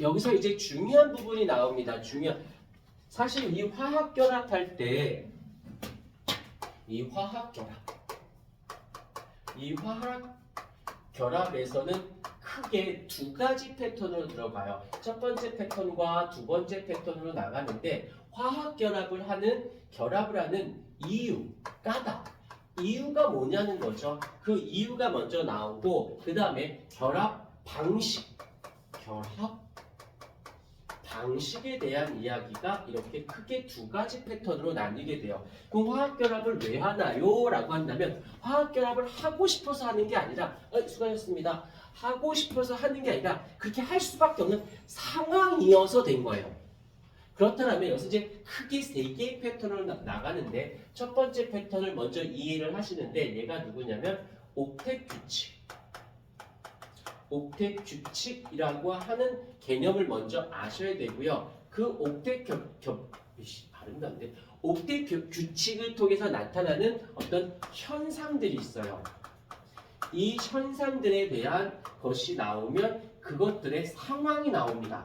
여기서 이제 중요한 부분이 나옵니다. 사실 이 화학 결합할 때 이 화학 결합에서는 크게 두 가지 패턴으로 들어가요. 첫 번째 패턴과 두 번째 패턴으로 나가는데 화학 결합을 하는 이유, 까닭. 이유가 뭐냐는 거죠. 그 이유가 먼저 나오고 그 다음에 방식에 대한 이야기가 이렇게 크게 두 가지 패턴으로 나뉘게 돼요. 그럼 화학결합을 왜 하나요? 라고 한다면 화학결합을 하고 싶어서 하는 게 아니라 수고하셨습니다. 하고 싶어서 하는 게 아니라 그렇게 할 수밖에 없는 상황이어서 된 거예요. 그렇다면 여기서 이제 크게 세 개의 패턴으로 나가는데 첫 번째 패턴을 먼저 이해를 하시는데 얘가 누구냐면 옥텟 규칙이라고 하는 개념을 먼저 아셔야 되고요. 그 옥텟 규칙을 통해서 나타나는 어떤 현상들이 있어요. 이 현상들에 대한 것이 나오면 그것들의 상황이 나옵니다.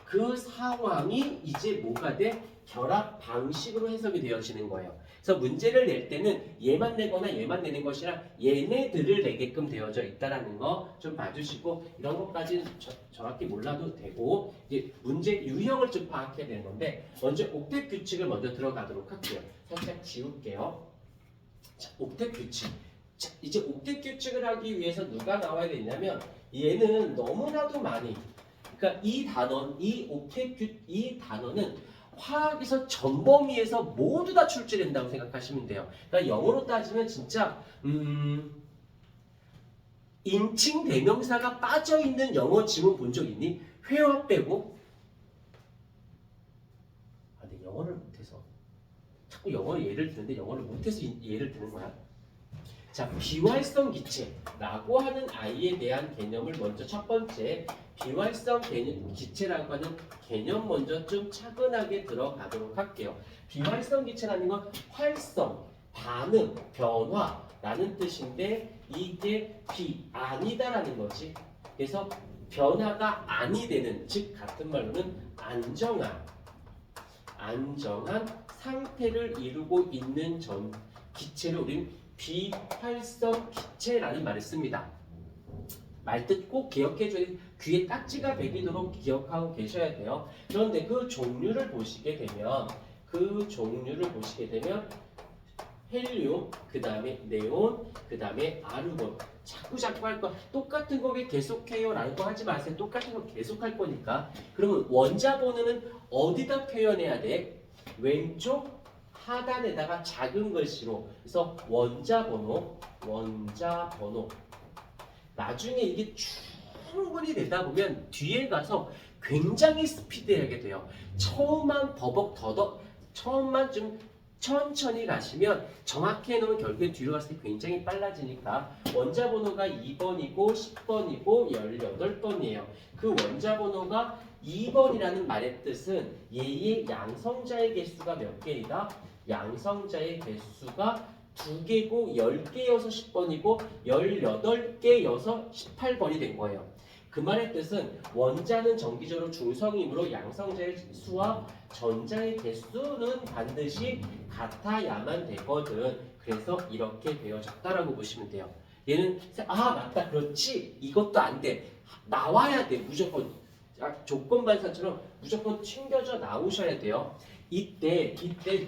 그 상황이 이제 뭐가 돼? 결합 방식으로 해석이 되어지는 거예요. 그래서 문제를 낼 때는 얘만 내거나 얘만 내는 것이 아니라 얘네들을 내게끔 되어져 있다는 거 좀 봐주시고 이런 것까지는 정확히 몰라도 되고 이제 문제 유형을 좀 파악해야 되는 건데 먼저 옥텟 규칙을 먼저 들어가도록 할게요. 살짝 지울게요. 자, 옥텟 규칙. 자, 이제 옥텟 규칙을 하기 위해서 누가 나와야 되냐면 얘는 너무나도 많이 그러니까 이 단어는 화학에서 전범위에서 모두 다 출제된다고 생각하시면 돼요. 그러니까 영어로 따지면 진짜 인칭 대명사가 빠져있는 영어 지문 본 적 있니? 회화 빼고. 근데 영어를 못해서 자꾸 영어 예를 드는데 영어를 못해서 예를 드는 거야. 자, 비활성 기체라고 하는 아이에 대한 개념을 먼저 첫 번째 비활성 기체라고 하는 개념 먼저 좀 차분하게 들어가도록 할게요. 비활성 기체라는 건 활성, 반응, 변화라는 뜻인데 이게 아니다라는 거지. 그래서 변화가 아니 되는, 즉 같은 말로는 안정한 상태를 이루고 있는 기체를 우리는 비활성 기체라는 말을 씁니다. 말뜻 꼭 기억해줘야 돼요. 귀에 딱지가 배기도록 기억하고 계셔야 돼요. 그런데 그 종류를 보시게 되면 헬륨, 그 다음에 네온, 그 다음에 아르곤. 자꾸 할 거 똑같은 거 왜 계속해요? 라고 하지 마세요. 똑같은 거 계속 할 거니까. 그러면 원자 번호는 어디다 표현해야 돼? 왼쪽 하단에다가 작은 글씨로. 그래서 원자 번호. 나중에 이게 충분히 되다 보면 뒤에 가서 굉장히 스피드하게 돼요. 처음만 처음만 좀 천천히 가시면 정확히 해놓으면 결국에 뒤로 갔을 때 굉장히 빨라지니까 원자 번호가 2번이고 10번이고 18번이에요. 그 원자 번호가 2번이라는 말의 뜻은 얘의 양성자의 개수가 몇 개이다? 양성자의 개수가 2개고 10개여서 10번이고 18개여서 18번이 된 거예요. 그 말의 뜻은 원자는 정기적으로 중성이므로 양성자의 수와 전자의 개수는 반드시 같아야만 되거든. 그래서 이렇게 되어졌다라고 보시면 돼요. 얘는 맞다 그렇지 이것도 안 돼. 나와야 돼 무조건. 조건 반사처럼 무조건 튕겨져 나오셔야 돼요. 이때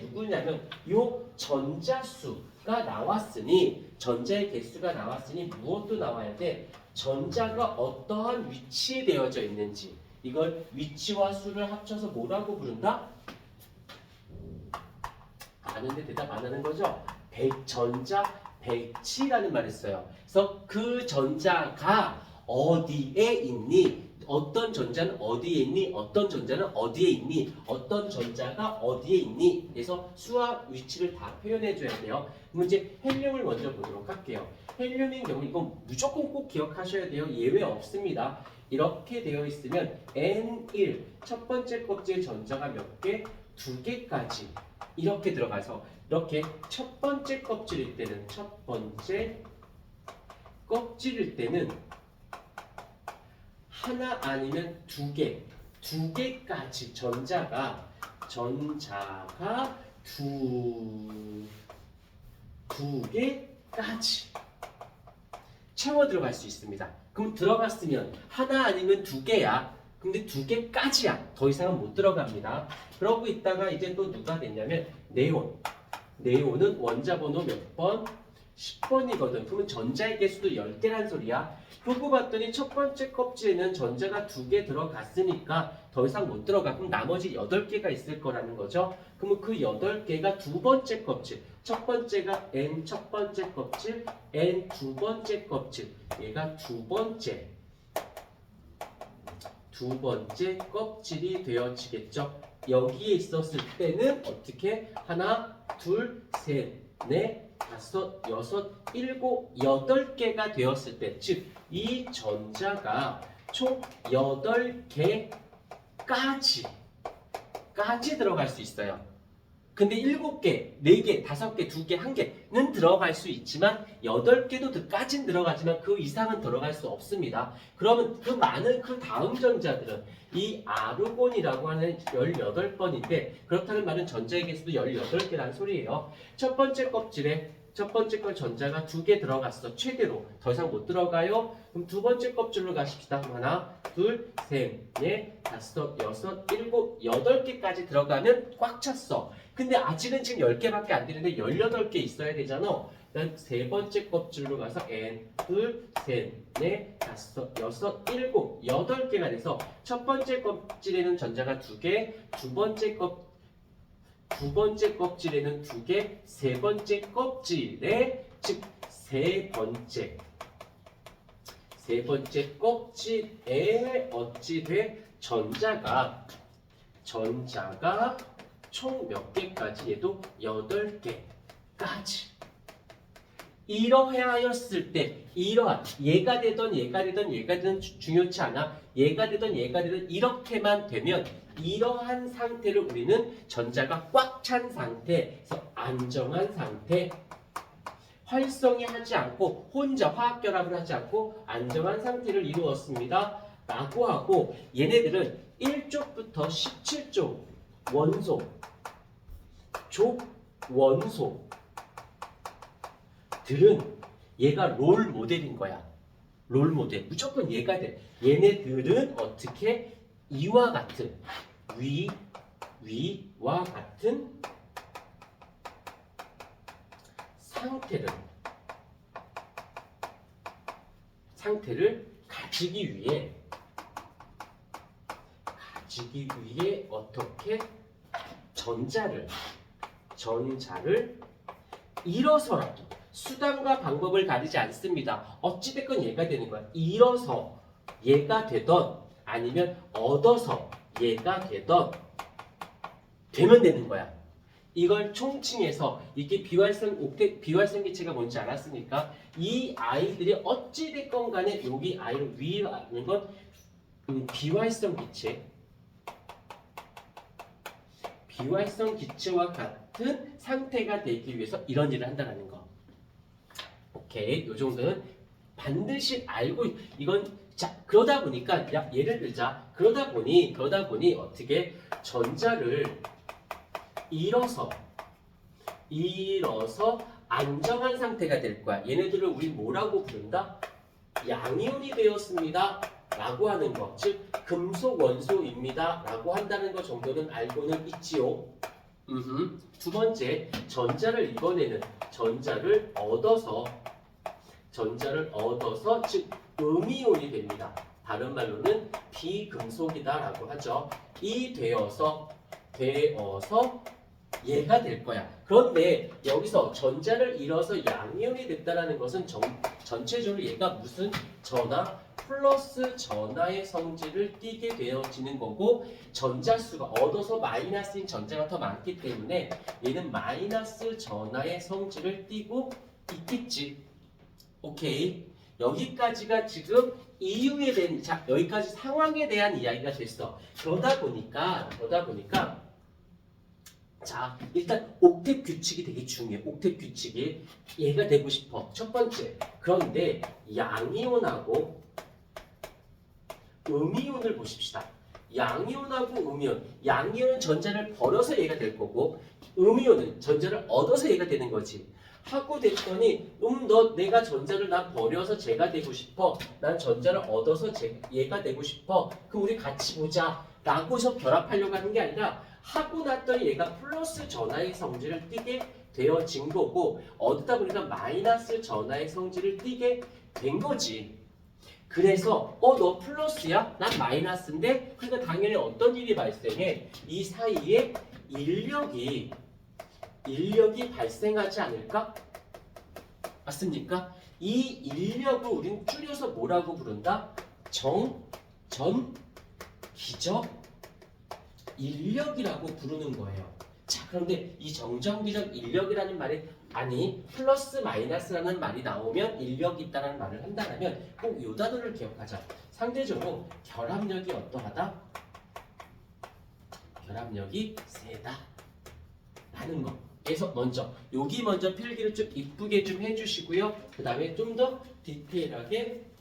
누구냐면 요 전자수가 나왔으니 전자의 개수가 나왔으니 무엇도 나와야 돼? 전자가 어떠한 위치에 되어져 있는지 이걸 위치와 수를 합쳐서 뭐라고 부른다? 아는데 대답 안 하는 거죠? 전자 배치라는 말을 써요. 그래서 그 전자가 어디에 있니? 어떤 전자는 어디에 있니? 어떤 전자는 어디에 있니? 어떤 전자가 어디에 있니? 그래서 수와 위치를 다 표현해줘야 돼요. 그럼 이제 헬륨을 먼저 보도록 할게요. 헬륨인 경우 이건 무조건 꼭 기억하셔야 돼요. 예외 없습니다. 이렇게 되어 있으면 N1 첫 번째 껍질 전자가 몇 개? 2개까지 이렇게 들어가서 이렇게 첫 번째 껍질일 때는 하나 아니면 두 개까지 전자가 두 개까지 채워 들어갈 수 있습니다. 그럼 들어갔으면 하나 아니면 두 개야. 근데 두 개까지야. 더 이상은 못 들어갑니다. 그러고 있다가 이제 또 누가 됐냐면 네온. 네온은 원자 번호 몇 번? 10번이거든. 그러면 전자의 개수도 10개란 소리야. 그러고 봤더니 첫 번째 껍질에는 전자가 2개 들어갔으니까 더 이상 못 들어가. 그럼 나머지 8개가 있을 거라는 거죠. 그러면 그 8개가 두 번째 껍질. 첫 번째가 N 첫 번째 껍질, N 두 번째 껍질. 얘가 두 번째 껍질이 되어지겠죠. 여기에 있었을 때는 어떻게? 하나, 둘, 셋, 넷, 다섯, 여섯, 일곱, 8개가 되었을 때, 즉 이 전자가 총 8개까지 들어갈 수 있어요. 근데 7개, 4개, 5개, 2개, 1개는 들어갈 수 있지만 8개까지는 들어가지만 그 이상은 들어갈 수 없습니다. 그러면 그 많은 그 다음 전자들은 이 아르곤이라고 하는 18번인데 그렇다는 말은 전자의 개수도 18개라는 소리예요. 첫 번째 껍질에 첫 번째 걸 전자가 2개 들어갔어. 최대로. 더 이상 못 들어가요. 그럼 두 번째 껍질로 가십시다. 하나, 둘, 셋, 넷, 다섯, 여섯, 일곱, 8개까지 들어가면 꽉 찼어. 근데 아직은 지금 10개밖에 안 되는데 18개 있어야 되잖아. 그다음 세 번째 껍질로 가서 N, 둘, 셋, 넷, 다섯, 여섯, 일곱, 8개가 돼서 첫 번째 껍질에는 전자가 2개, 두 번째 껍질에는 2개, 세 번째 껍질에 즉 세 번째 껍질에 어찌 돼? 전자가 총 몇 개까지? 얘도 8개까지. 이러하였을 때 얘가 되던 중요치 않아. 얘가 되던 이렇게만 되면 이러한 상태를 우리는 전자가 꽉 찬 상태에서 안정한 상태, 활성이 하지 않고 혼자 화학결합을 하지 않고 안정한 상태를 이루었습니다. 라고 하고 얘네들은 1쪽부터 17쪽 원소들은 얘가 롤 모델인 거야. 롤 모델. 무조건 얘가 돼. 얘네들은 어떻게? 이와 같은 위와 같은 상태를 가지기 위해 어떻게 전자를 잃어서라도 수단과 방법을 가리지 않습니다. 어찌됐건 얘가 되는 거야. 잃어서 얘가 되던 아니면 얻어서 얘가 되던 되면 되는 거야. 이걸 총칭해서 이게 비활성 기체가 뭔지 알았으니까 이 아이들이 어찌됐건 간에 여기 아이를 위하는 건 비활성 기체와 같은 상태가 되기 위해서 이런 일을 한다는 거. 오케이, 요 정도는 반드시 알고 이건 자 그러다 보니까 예를 들자 그러다 보니 어떻게 전자를 잃어서 안정한 상태가 될 거야. 얘네들을 우리 뭐라고 부른다? 양이온이 되었습니다. 라고 하는 거. 즉 금속 원소입니다. 라고 한다는 거 정도는 알고는 있지요. 두 번째, 전자를 이번에는 전자를 얻어서 즉 음이온이 됩니다. 다른 말로는 비금속이다 라고 하죠. 이 되어서 얘가 될 거야. 그런데 여기서 전자를 잃어서 양이온이 됐다는 것은 전체적으로 얘가 무슨 전하? 플러스 전하의 성질을 띠게 되어지는 거고 전자수가 얻어서 마이너스인 전자가 더 많기 때문에 얘는 마이너스 전하의 성질을 띠고 있겠지. 오케이. 여기까지가 지금 이유에 대한 여기까지 상황에 대한 이야기가 됐어. 그러다 보니까 자, 일단 옥텟 규칙이 되게 중요해. 옥텟 규칙이 얘가 되고 싶어. 첫 번째. 그런데 양이온하고 음이온을 보십시다. 양이온하고 음이온. 양이온은 전자를 버려서 얘가 될 거고 음이온은 전자를 얻어서 얘가 되는 거지. 하고 됐더니 너 내가 전자를 나 버려서 제가 되고 싶어. 난 전자를 얻어서 얘가 되고 싶어. 그럼 우리 같이 보자. 라고서 결합하려고 하는 게 아니라 하고 났더니 얘가 플러스 전하의 성질을 띠게 되어진 거고 얻다 보니까 마이너스 전하의 성질을 띠게 된 거지. 그래서 너 플러스야? 난 마이너스인데? 그러니까 당연히 어떤 일이 발생해? 이 사이에 인력이 발생하지 않을까? 맞습니까? 이 인력을 우린 줄여서 뭐라고 부른다? 기적 인력이라고 부르는 거예요. 자, 그런데 이 정전기적 인력이라는 말이 아니 플러스 마이너스라는 말이 나오면 인력이 있다는 말을 한다면 꼭 이 단어를 기억하자. 상대적으로 결합력이 어떠하다? 결합력이 세다 라는 거. 그래서 여기 먼저 필기를 좀 이쁘게 좀 해주시고요. 그 다음에 좀 더 디테일하게